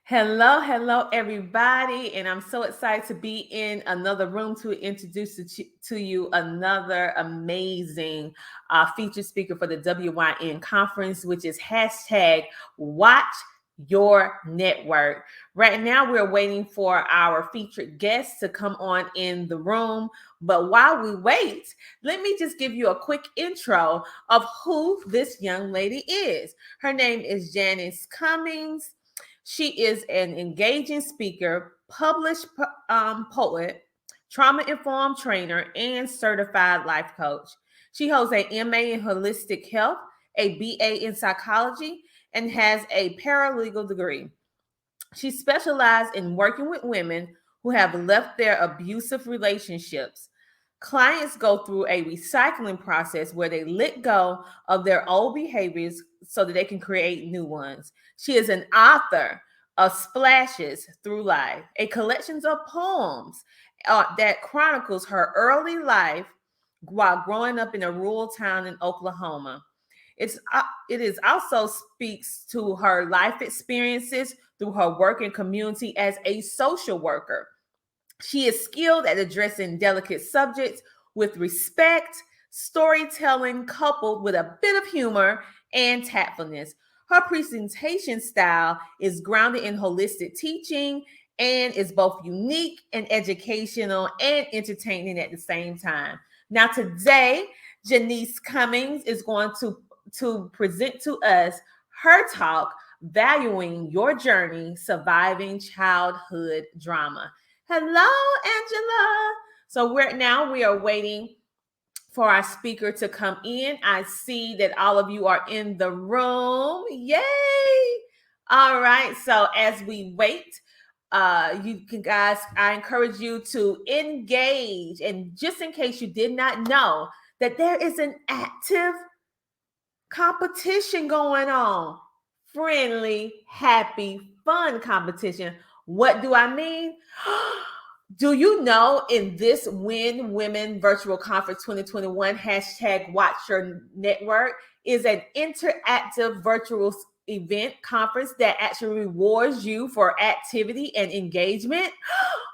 Hello, everybody. And I'm so excited to be in another room to introduce to you another amazing featured speaker for the WYN Conference, which is hashtag Watch Your Network. Right now, we're waiting for our featured guests to come on in the room. But while we wait, let me just give you a quick intro of who this young lady is. Her name is Jeanice Cummings. She is an engaging speaker, published poet, trauma-informed trainer, and certified life coach. She holds a MA in holistic health, a BA in psychology, and has a paralegal degree. She specialized in working with women who have left their abusive relationships. Clients go through a recycling process where they let go of their old behaviors so that they can create new ones. She is an author of Splashes Through Life, a collection of poems that chronicles her early life while growing up in a rural town in Oklahoma. It is also speaks to her life experiences through her work in community as a social worker. She is skilled at addressing delicate subjects with respect, storytelling coupled with a bit of humor and tactfulness. Her presentation style is grounded in holistic teaching and is both unique and educational and entertaining at the same time. Now, today, Jeanice Cummings is going to present to us her talk, Valuing Your Journey, Surviving Childhood Drama. Hello, Angela. So we are waiting for our speaker to come in. I see that all of you are in the room. Yay! All right. So as we wait, you can guys, I encourage you to engage. And just in case you did not know that there is an active competition going on, friendly, happy, fun competition. What do I mean? Do you know in this WYN Women Virtual Conference 2021, hashtag Watch Your Network is an interactive virtual event conference that actually rewards you for activity and engagement?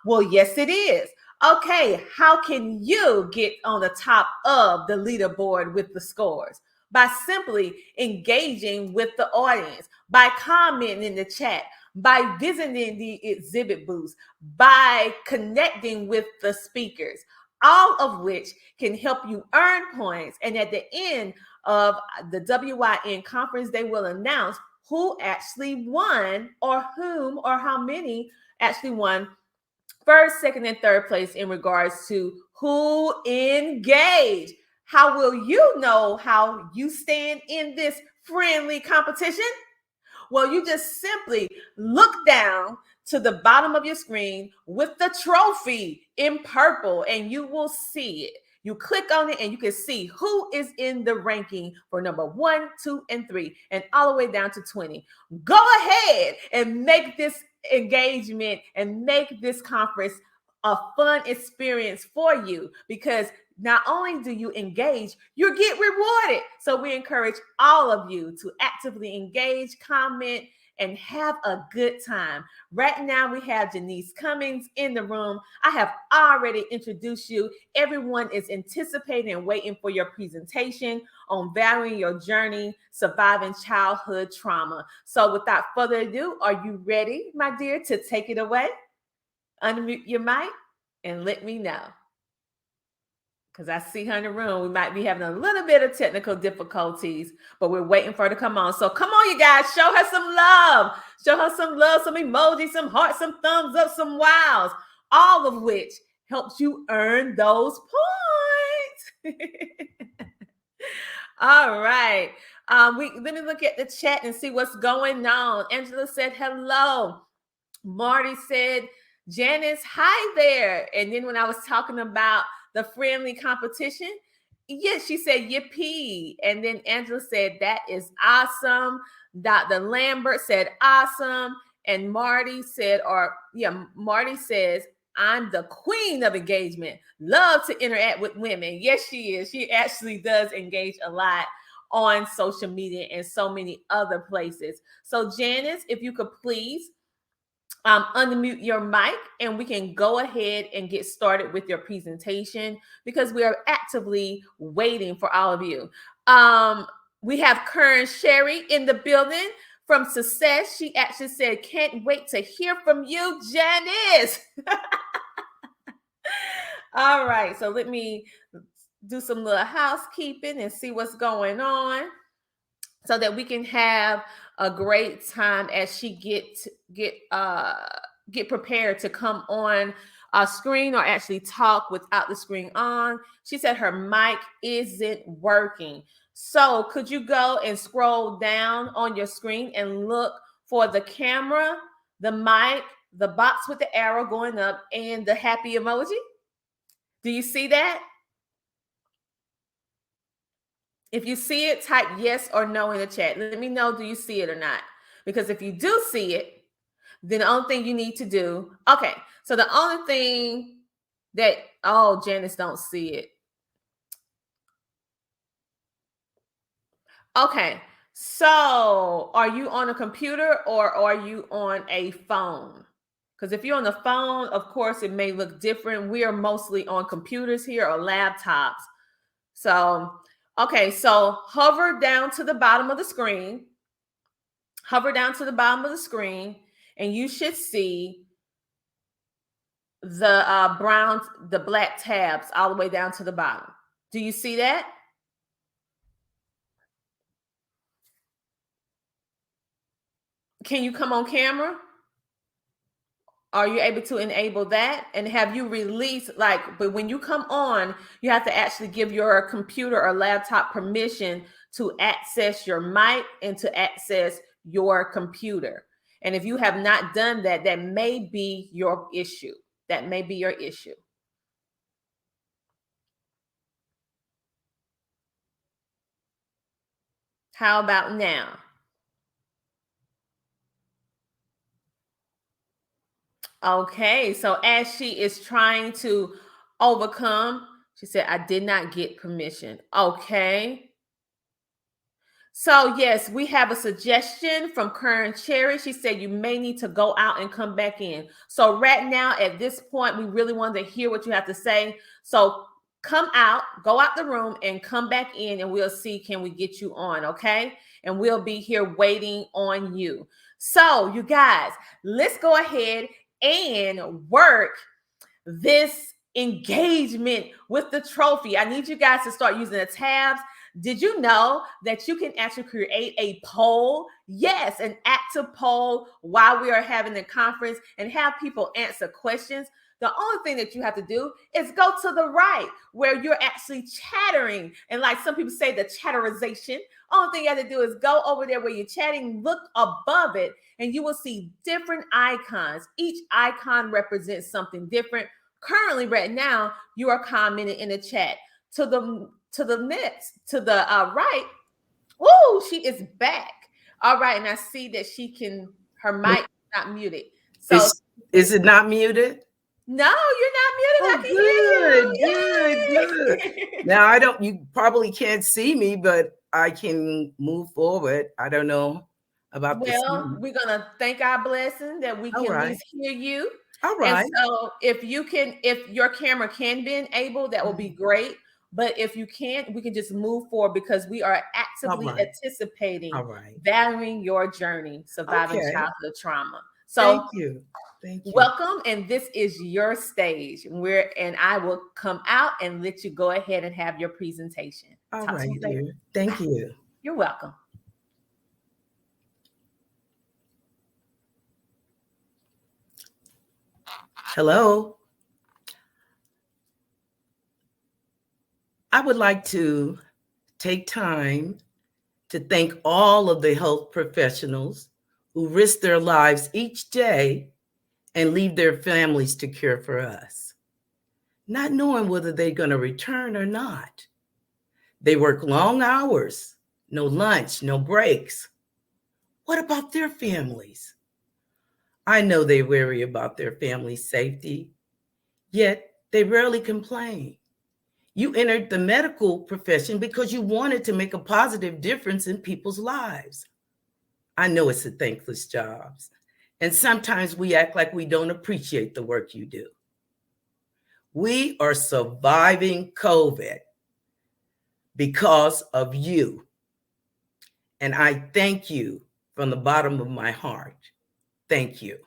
Well, yes, it is. Okay, how can you get on the top of the leaderboard with the scores? By simply engaging with the audience, by commenting in the chat, by visiting the exhibit booths, by connecting with the speakers, all of which can help you earn points. And at the end of the WYN conference, they will announce who actually won or whom or how many actually won first, second, and third place in regards to who engaged. How will you know how you stand in this friendly competition? Well, you just simply look down to the bottom of your screen with the trophy in purple and you will see it. You click on it and you can see who is in the ranking for number 1, 2, and 3, and all the way down to 20. Go ahead and make this engagement and make this conference a fun experience for you, because not only do you engage, you get rewarded. So we encourage all of you to actively engage, comment, and have a good time. Right now, we have Jeanice Cummings in the room. I have already introduced you. Everyone is anticipating and waiting for your presentation on valuing your journey, surviving childhood trauma. So without further ado, are you ready, my dear, to take it away? Unmute your mic and let me know, because I see her in the room. We might be having a little bit of technical difficulties, but we're waiting for her to come on. So come on, you guys, show her some love. Show her some love, some emojis, some hearts, some thumbs up, some wows, all of which helps you earn those points. All right. Let me look at the chat and see what's going on. Angela said hello. Marty said, Janice, hi there. And then when I was talking about the friendly competition, yes, she said yippee. And then Angela said, that is awesome. Dr. Lambert said, awesome. And Marty said, Marty says, I'm the queen of engagement. Love to interact with women. Yes, she is. She actually does engage a lot on social media and so many other places. So Janice, if you could please unmute your mic and we can go ahead and get started with your presentation because we are actively waiting for all of you. We have Kern Sherry in the building from Success. She actually said, can't wait to hear from you, Jeanice. All right, so let me do some little housekeeping and see what's going on so that we can have a great time as she get prepared to come on a screen or actually talk without the screen on. She said her mic isn't working. So could you go and scroll down on your screen and look for the camera, the mic, the box with the arrow going up, and the happy emoji? Do you see that? If you see it, type yes or no in the chat. Let me know, do you see it or not? Because if you do see it, then the only thing you need to do, okay, so the only thing that, oh, Jeanice don't see it. Okay, so are you on a computer or are you on a phone? Because if you're on the phone, of course, it may look different. We are mostly on computers here or laptops. So, okay, so hover down to the bottom of the screen. Hover down to the bottom of the screen, and you should see the black tabs all the way down to the bottom. Do you see that? Can you come on camera? Are you able to enable that? And have you released, but when you come on, you have to actually give your computer or laptop permission to access your mic and to access your computer. And if you have not done that, that may be your issue. That may be your issue. How about now? Okay, so as she is trying to overcome, she said, I did not get permission. Okay. So yes, we have a suggestion from Kern Cherry. She said you may need to go out and come back in. So right now, at this point, we really want to hear what you have to say. So come out, go out the room and come back in and we'll see, can we get you on, okay? And we'll be here waiting on you. So you guys, let's go ahead and work this engagement with the trophy. I need you guys to start using the tabs. Did you know that you can actually create a poll? Yes, an active poll while we are having the conference and have people answer questions. The only thing that you have to do is go to the right where you're actually chattering. And like some people say, the chatterization. Only thing you have to do is go over there where you're chatting, look above it, and you will see different icons. Each icon represents something different. Currently, right now, you are commenting in the chat. To the right. Oh, she is back. All right, and I see that her mic is not muted. So is it not muted? No, you're not muted. Oh, I can hear you. Good. Now you probably can't see me, but I can move forward. I don't know about this. Well, we're gonna thank our blessing that we can at least hear you. All right. And so if your camera can be enabled, that will be great. But if you can't, we can just move forward because we are actively anticipating valuing your journey, surviving childhood trauma. So thank you. Welcome, and this is your stage. And I will come out and let you go ahead and have your presentation. All right, dear. Thank you. You're welcome. Hello. I would like to take time to thank all of the health professionals who risk their lives each day and leave their families to care for us, not knowing whether they're going to return or not. They work long hours, no lunch, no breaks. What about their families? I know they worry about their family's safety, yet they rarely complain. You entered the medical profession because you wanted to make a positive difference in people's lives. I know it's a thankless job, And sometimes we act like we don't appreciate the work you do. We are surviving COVID because of you. And I thank you from the bottom of my heart. Thank you.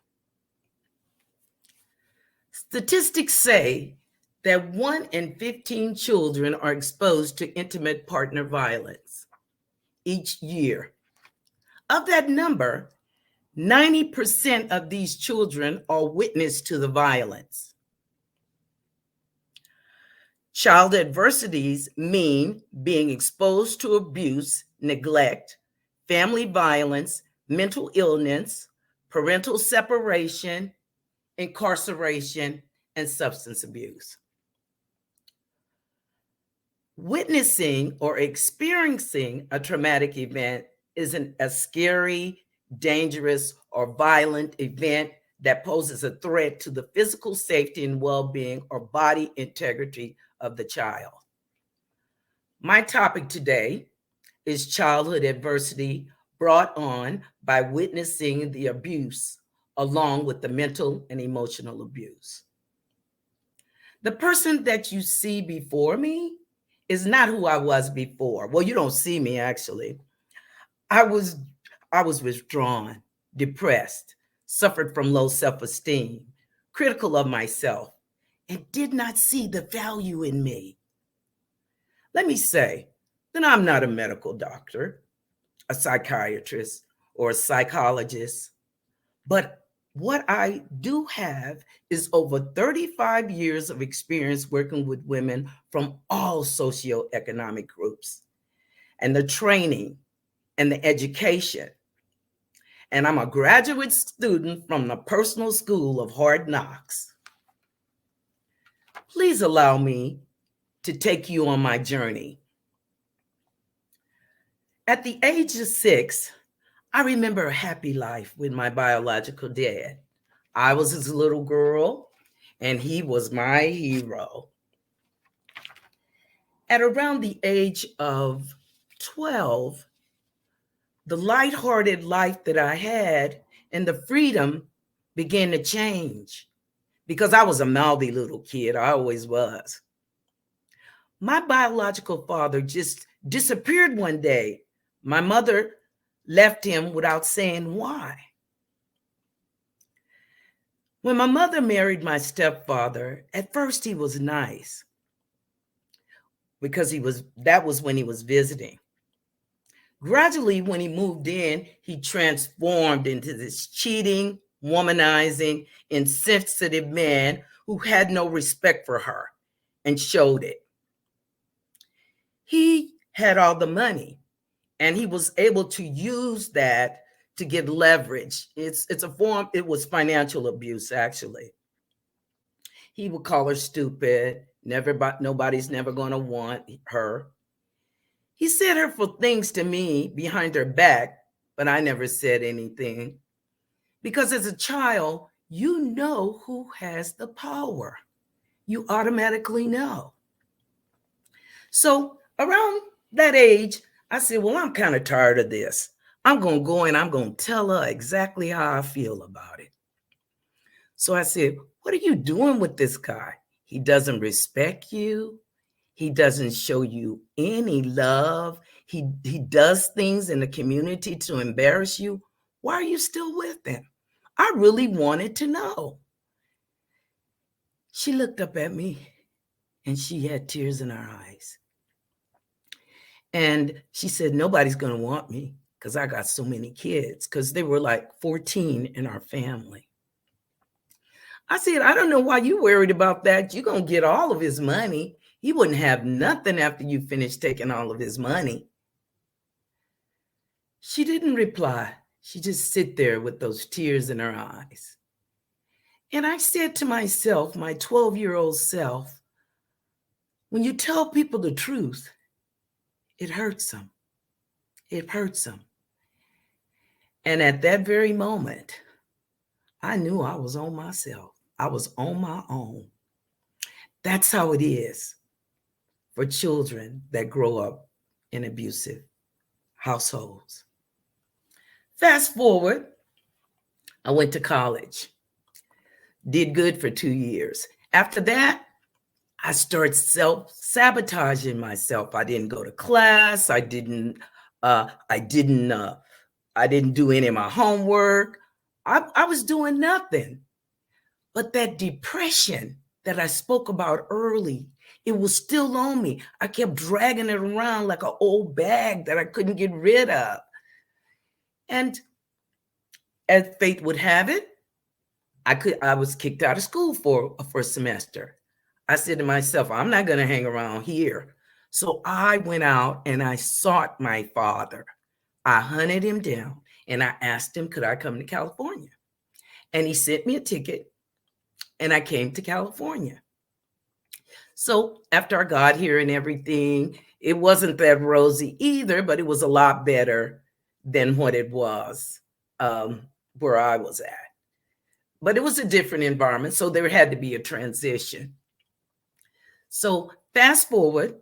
Statistics say that 1 in 15 children are exposed to intimate partner violence each year. Of that number, 90% of these children are witness to the violence. Child adversities mean being exposed to abuse, neglect, family violence, mental illness, parental separation, incarceration, and substance abuse. Witnessing or experiencing a traumatic event isn't a scary, dangerous, or violent event that poses a threat to the physical safety and well-being or body integrity of the child. My topic today is childhood adversity brought on by witnessing the abuse along with the mental and emotional abuse. The person that you see before me is not who I was before. Well, you don't see me actually. I was withdrawn, depressed, suffered from low self-esteem, critical of myself, and did not see the value in me. Let me say that I'm not a medical doctor, a psychiatrist, or a psychologist, but what I do have is over 35 years of experience working with women from all socioeconomic groups, and the training and the education. And I'm a graduate student from the Personal School of Hard Knocks. Please allow me to take you on my journey. At the age of 6, I remember a happy life with my biological dad. I was his little girl, and he was my hero. At around the age of 12, the lighthearted life that I had and the freedom began to change because I was a mouthy little kid. I always was. My biological father just disappeared one day. My mother left him without saying why. When my mother married my stepfather, at first he was nice because that was when he was visiting. Gradually, when he moved in, he transformed into this cheating, womanizing, insensitive man who had no respect for her and showed it. He had all the money, and he was able to use that to get leverage. It's a form, it was financial abuse, actually. He would call her stupid, nobody's never going to want her. He said hurtful things to me behind her back, but I never said anything. Because as a child, you know who has the power. You automatically know. So around that age, I said, well, I'm kind of tired of this. I'm going to go and I'm going to tell her exactly how I feel about it. So I said, what are you doing with this guy? He doesn't respect you. He doesn't show you any love. He does things in the community to embarrass you. Why are you still with him? I really wanted to know. She looked up at me and she had tears in her eyes. And she said, nobody's going to want me because I got so many kids, because there were like 14 in our family. I said, I don't know why you worried about that. You're going to get all of his money. He wouldn't have nothing after you finish taking all of his money. She didn't reply. She just sit there with those tears in her eyes. And I said to myself, my 12-year-old self, when you tell people the truth, it hurts them. It hurts them. And at that very moment, I knew I was on myself. I was on my own. That's how it is for children that grow up in abusive households. Fast forward I went to college, did good for 2 years. After that, I started self-sabotaging myself. I didn't go to class. I didn't do any of my homework. I was doing nothing. But that depression that I spoke about early, it was still on me. I kept dragging it around like an old bag that I couldn't get rid of. And as fate would have it, I was kicked out of school for a semester. I said to myself, I'm not going to hang around here. So I went out and I sought my father. I hunted him down and I asked him, could I come to California? And he sent me a ticket and I came to California. So after I got here and everything, it wasn't that rosy either, but it was a lot better than what it was where I was at. But it was a different environment, so there had to be a transition. So fast forward,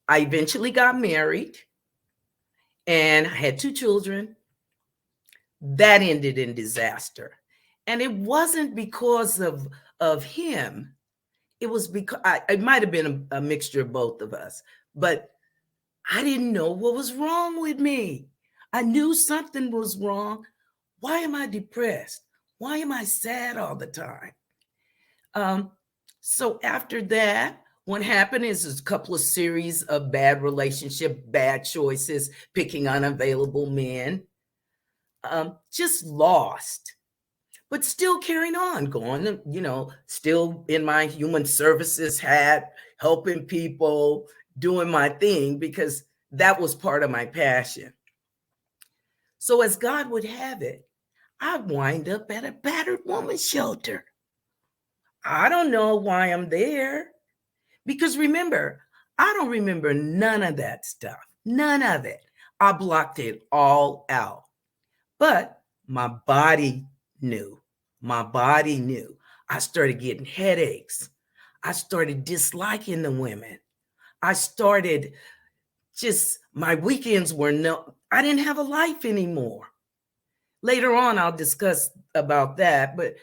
I eventually got married and I had 2 children. That ended in disaster. And it wasn't because of him. It was because it might have been a mixture of both of us, but I didn't know what was wrong with me. I knew something was wrong. Why am I depressed? Why am I sad all the time? So after that, what happened is a couple of series of bad relationships, bad choices, picking unavailable men, just lost, but still carrying on, going, still in my human services hat, helping people, doing my thing, because that was part of my passion. So as God would have it, I wind up at a battered woman's shelter. I don't know why I'm there. Because remember, I don't remember none of that stuff. None of it. I blocked it all out. But my body knew. My body knew. I started getting headaches. I started disliking the women. I started my weekends I didn't have a life anymore. Later on, I'll discuss about that, but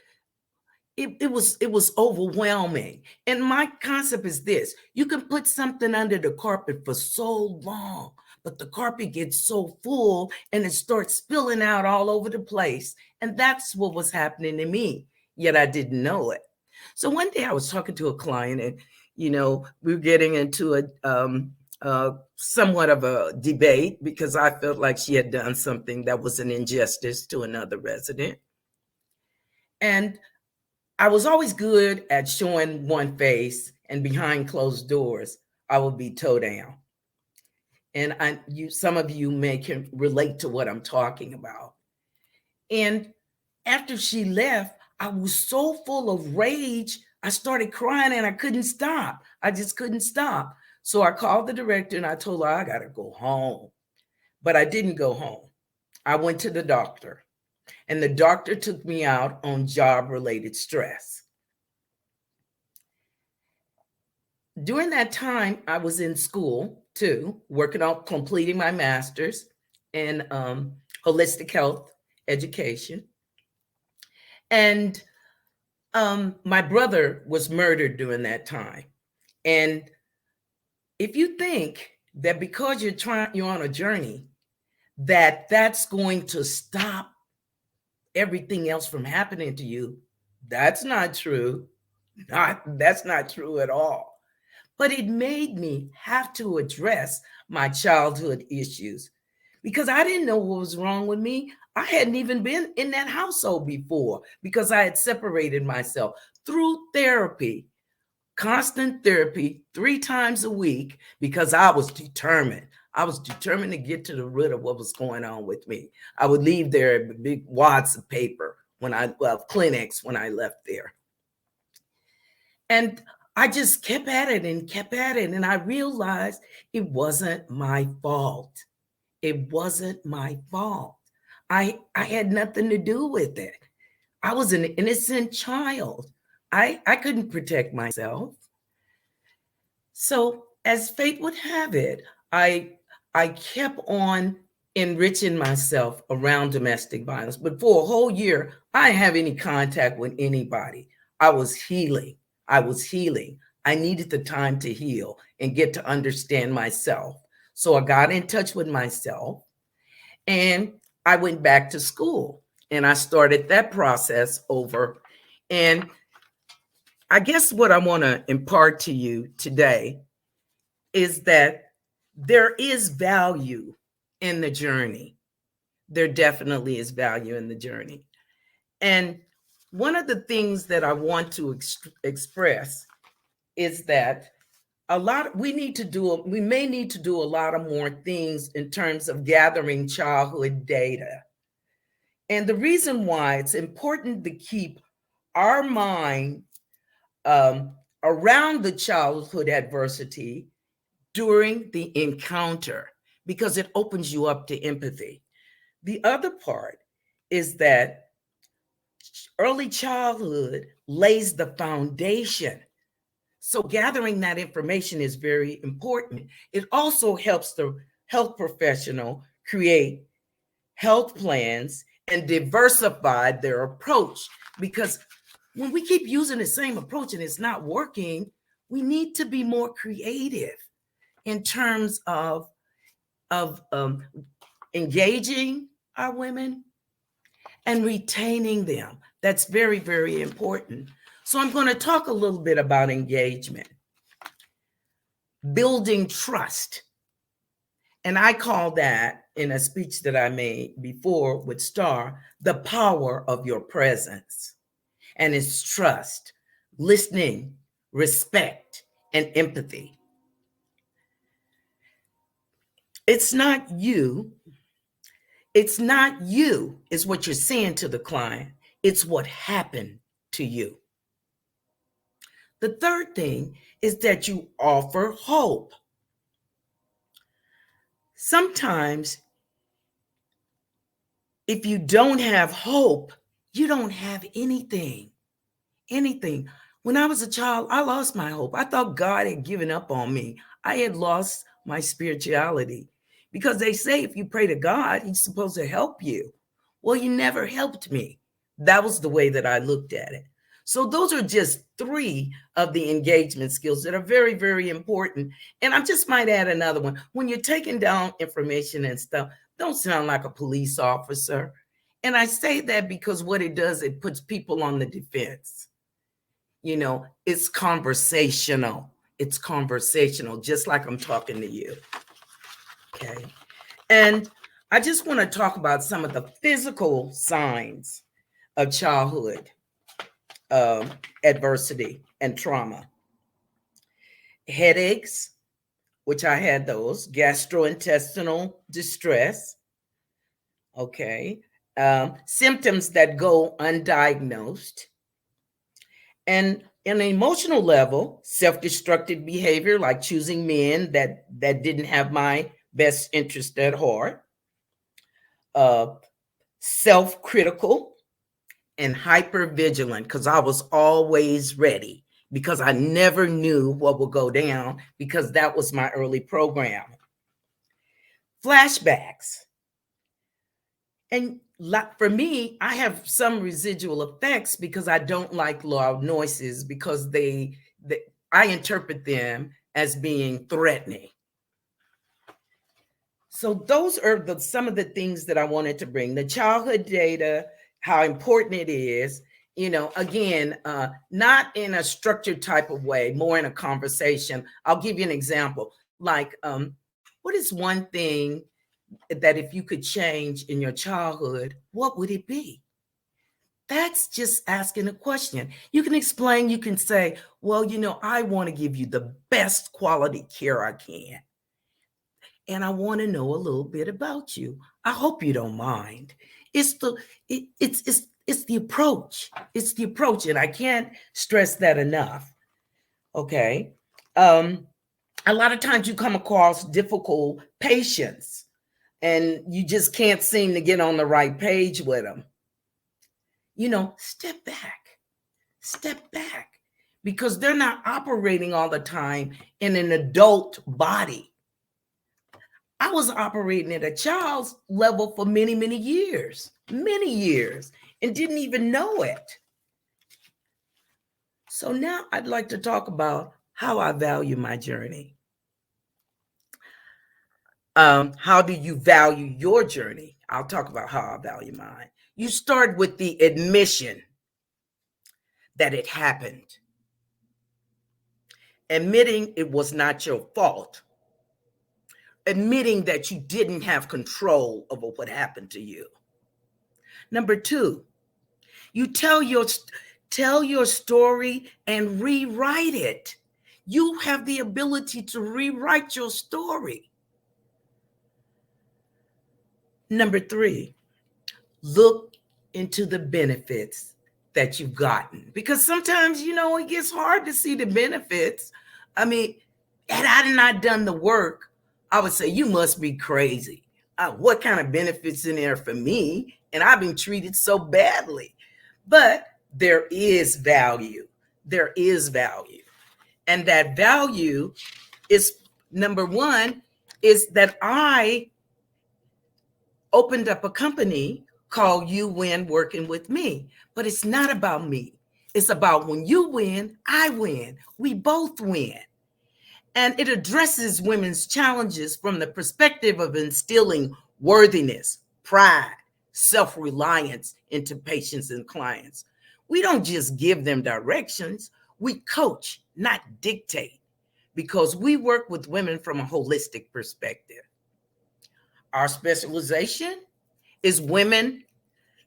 it was overwhelming. And my concept is this: you can put something under the carpet for so long, but the carpet gets so full and it starts spilling out all over the place. And that's what was happening to me, yet I didn't know it. So one day I was talking to a client and, we were getting into somewhat of a debate because I felt like she had done something that was an injustice to another resident. And I was always good at showing one face, and behind closed doors, I would be toe down. And some of you can relate to what I'm talking about. And after she left, I was so full of rage, I started crying and I couldn't stop. I just couldn't stop. So I called the director and I told her I got to go home. But I didn't go home. I went to the doctor, and the doctor took me out on job-related stress. During that time, I was in school too, working on completing my master's in holistic health education. And my brother was murdered during that time. And if you think that because you're on a journey, that's going to stop everything else from happening to you, that's not true. That's not true at all. But it made me have to address my childhood issues because I didn't know what was wrong with me. I hadn't even been in that household before because I had separated myself through therapy, constant therapy 3 times a week, because I was determined. I was determined to get to the root of what was going on with me. I would leave there big wads of paper Kleenex when I left there. And I just kept at it and kept at it. And I realized it wasn't my fault. It wasn't my fault. I had nothing to do with it. I was an innocent child. I couldn't protect myself. So as fate would have it, I kept on enriching myself around domestic violence. But for a whole year, I didn't have any contact with anybody. I was healing. I needed the time to heal and get to understand myself. So I got in touch with myself and I went back to school and I started that process over. And I guess what I want to impart to you today is that there is value in the journey. There definitely is value in the journey. And one of the things that I want to express is that we may need to do a lot of more things in terms of gathering childhood data. And the reason why it's important to keep our mind around the childhood adversity during the encounter, because it opens you up to empathy. The other part is that early childhood lays the foundation. So gathering that information is very important. It also helps the health professional create health plans and diversify their approach, because when we keep using the same approach and it's not working, we need to be more creative in terms of engaging our women and retaining them. That's very, very important. So I'm going to talk a little bit about engagement, building trust. And I call that, in a speech that I made before with Star, the power of your presence. And it's trust, listening, respect, and empathy. It's not you. It's not you, is what you're saying to the client. It's what happened to you. The third thing is that you offer hope. Sometimes, if you don't have hope, you don't have anything. Anything. When I was a child, I lost my hope. I thought God had given up on me. I had lost my spirituality, because they say if you pray to God, he's supposed to help you. Well, he never helped me. That was the way that I looked at it. So those are just 3 of the engagement skills that are very, very important. And I just might add another one. When you're taking down information and stuff, don't sound like a police officer. And I say that because what it does, it puts people on the defense. You know, it's conversational. It's conversational, just like I'm talking to you. Okay. And I just want to talk about some of the physical signs of childhood adversity and trauma. Headaches, which I had those, gastrointestinal distress. Okay. Symptoms that go undiagnosed. And on an emotional level, self-destructive behavior, like choosing men that didn't have my best interest at heart. Self-critical and hyper-vigilant, because I was always ready, because I never knew what would go down, because that was my early program. Flashbacks. And for me, I have some residual effects because I don't like loud noises, because I interpret them as being threatening. So those are some of the things that I wanted to bring. The childhood data, how important it is, again, not in a structured type of way, more in a conversation. I'll give you an example. Like, what is one thing that if you could change in your childhood, what would it be? That's just asking a question. You can explain, you can say, well, I want to give you the best quality care I can. And I want to know a little bit about you. I hope you don't mind. It's the approach. It's the approach. And I can't stress that enough. Okay. A lot of times you come across difficult patients and you just can't seem to get on the right page with them. Step back, because they're not operating all the time in an adult body. I was operating at a child's level for many, many years, and didn't even know it. So now I'd like to talk about how I value my journey. How do you value your journey? I'll talk about how I value mine. You start with the admission that it happened, admitting it was not your fault, admitting that you didn't have control over what happened to you. Number two, you tell your story and rewrite it. You have the ability to rewrite your story. Number three, look into the benefits that you've gotten, because sometimes, it gets hard to see the benefits. I mean, had I not done the work, I would say, you must be crazy. What kind of benefits in there for me? And I've been treated so badly. But there is value. There is value. And that value is, number one, is that I opened up a company called WYN Working With Me. But it's not about me. It's about when you win, I win. We both win. And it addresses women's challenges from the perspective of instilling worthiness, pride, self-reliance into patients and clients. We don't just give them directions. We coach, not dictate, because we work with women from a holistic perspective. Our specialization is women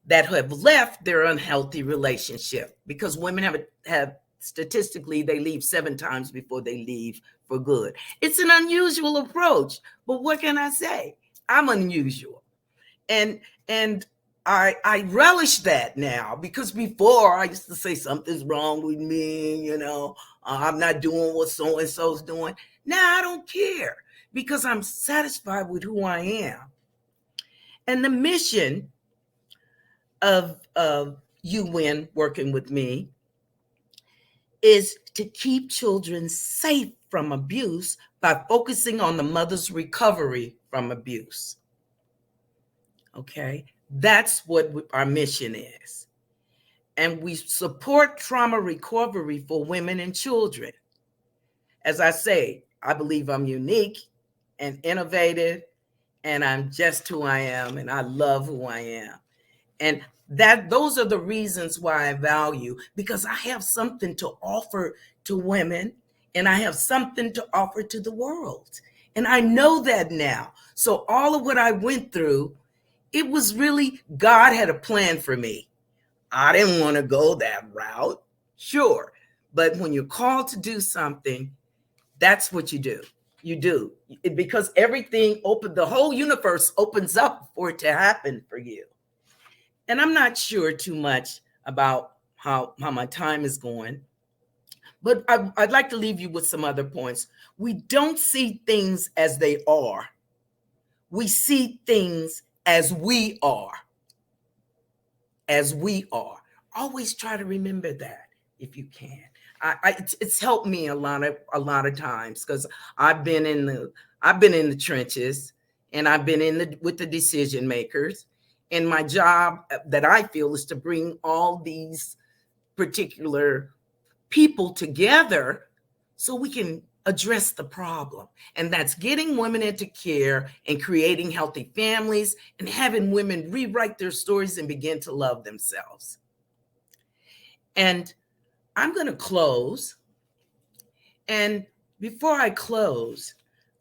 that have left their unhealthy relationship, because women have statistically, they leave 7 times before they leave for good. It's an unusual approach, but what can I say? I'm unusual. And I relish that now, because before I used to say something's wrong with me, I'm not doing what so-and-so's doing. Now I don't care, because I'm satisfied with who I am. And the mission of WYN Working With Me is to keep children safe from abuse by focusing on the mother's recovery from abuse. Okay, that's what our mission is. And we support trauma recovery for women and children. As I say, I believe I'm unique and innovative, and I'm just who I am, and I love who I am. And those are the reasons why I value, because I have something to offer to women, and I have something to offer to the world. And I know that now. So all of what I went through, it was really, God had a plan for me. I didn't want to go that route, sure. But when you're called to do something, that's what you do. You do. Because everything the whole universe opens up for it to happen for you. And I'm not sure too much about how my time is going, but I'd like to leave you with some other points. We don't see things as they are. We see things as we are. As we are. Always try to remember that if you can. It's helped me a lot of times, because I've been in the trenches, and I've been with the decision makers. And my job that I feel is to bring all these particular people together so we can address the problem. And that's getting women into care and creating healthy families and having women rewrite their stories and begin to love themselves. And I'm going to close. And before I close,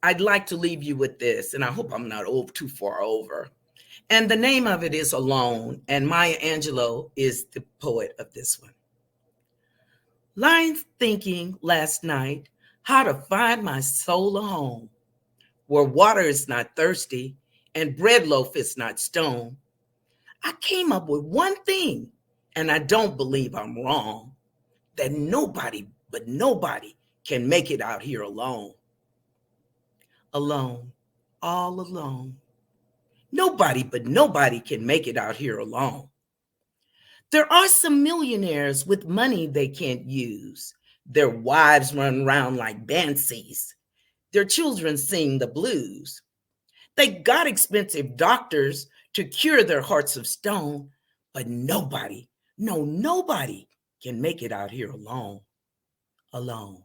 I'd like to leave you with this, and I hope I'm not too far over. And the name of it is Alone, and Maya Angelou is the poet of this one. Lying thinking last night how to find my soul a home, where water is not thirsty and bread loaf is not stone. I came up with one thing, and I don't believe I'm wrong, that nobody can make it out here alone. Alone, all alone. Nobody can make it out here alone. There are some millionaires with money they can't use. Their wives run around like Bansies. Their children sing the blues. They got expensive doctors to cure their hearts of stone, but nobody, no, nobody can make it out here alone, alone,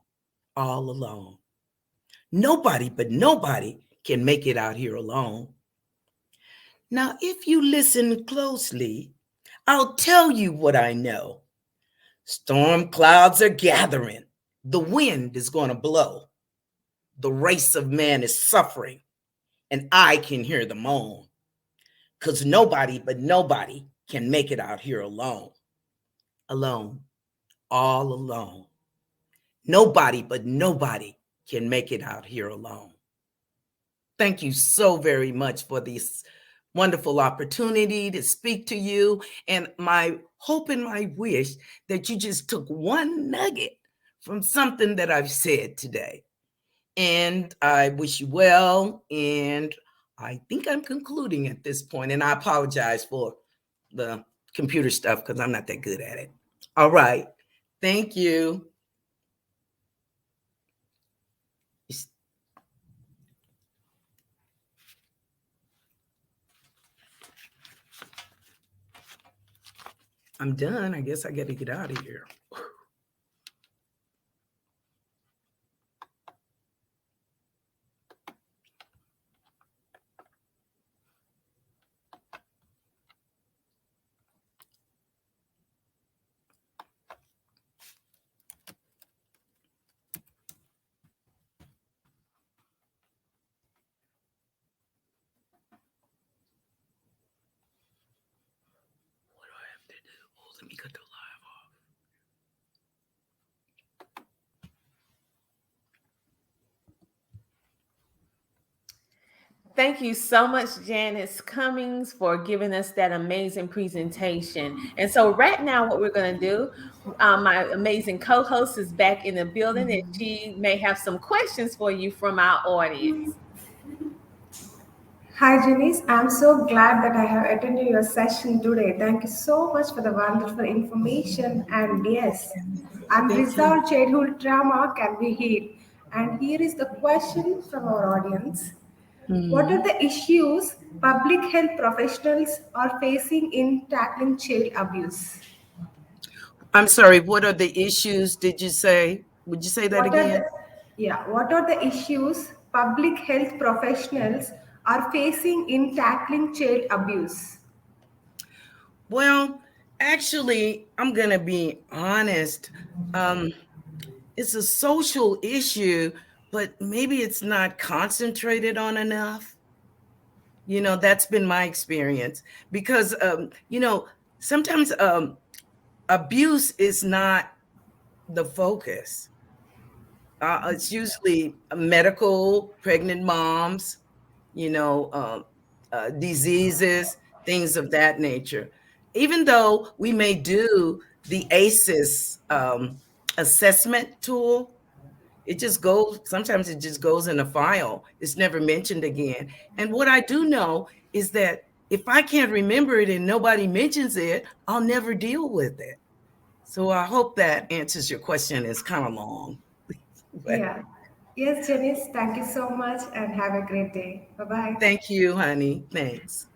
all alone. Nobody, but nobody can make it out here alone. Now, if you listen closely, I'll tell you what I know. Storm clouds are gathering. The wind is going to blow. The race of man is suffering, and I can hear the moan. Because nobody but nobody can make it out here alone. Alone. All alone. Nobody but nobody can make it out here alone. Thank you so very much for this wonderful opportunity to speak to you. And my hope and my wish that you just took one nugget from something that I've said today. And I wish you well. And I think I'm concluding at this point. And I apologize for the computer stuff because I'm not that good at it. All right. Thank you. I'm done. I guess I got to get out of here. What do I have to do? Oh, let me cut the live off. Thank you so much, Jeanice Cummings, for giving us that amazing presentation. And so right now, what we're going to do, my amazing co-host is back in the building, and she may have some questions for you from our audience. Hi, Jeanice. I'm so glad that I have attended your session today. Thank you so much for the wonderful information. And yes, unresolved childhood trauma can be healed. And here is the question from our audience. What are the issues public health professionals are facing in tackling child abuse? I'm sorry, what are the issues, did you say? Would you say that again? What are the issues public health professionals are facing in tackling child abuse? Well, actually, I'm going to be honest. It's a social issue, but maybe it's not concentrated on enough. That's been my experience because, sometimes abuse is not the focus. It's usually medical, pregnant moms, diseases, things of that nature. Even though we may do the ACEs assessment tool, sometimes it just goes in a file. It's never mentioned again. And what I do know is that if I can't remember it and nobody mentions it, I'll never deal with it. So I hope that answers your question. It's kind of long. Yeah. Yes, Janice, thank you so much and have a great day. Bye bye. Thank you, honey. Thanks.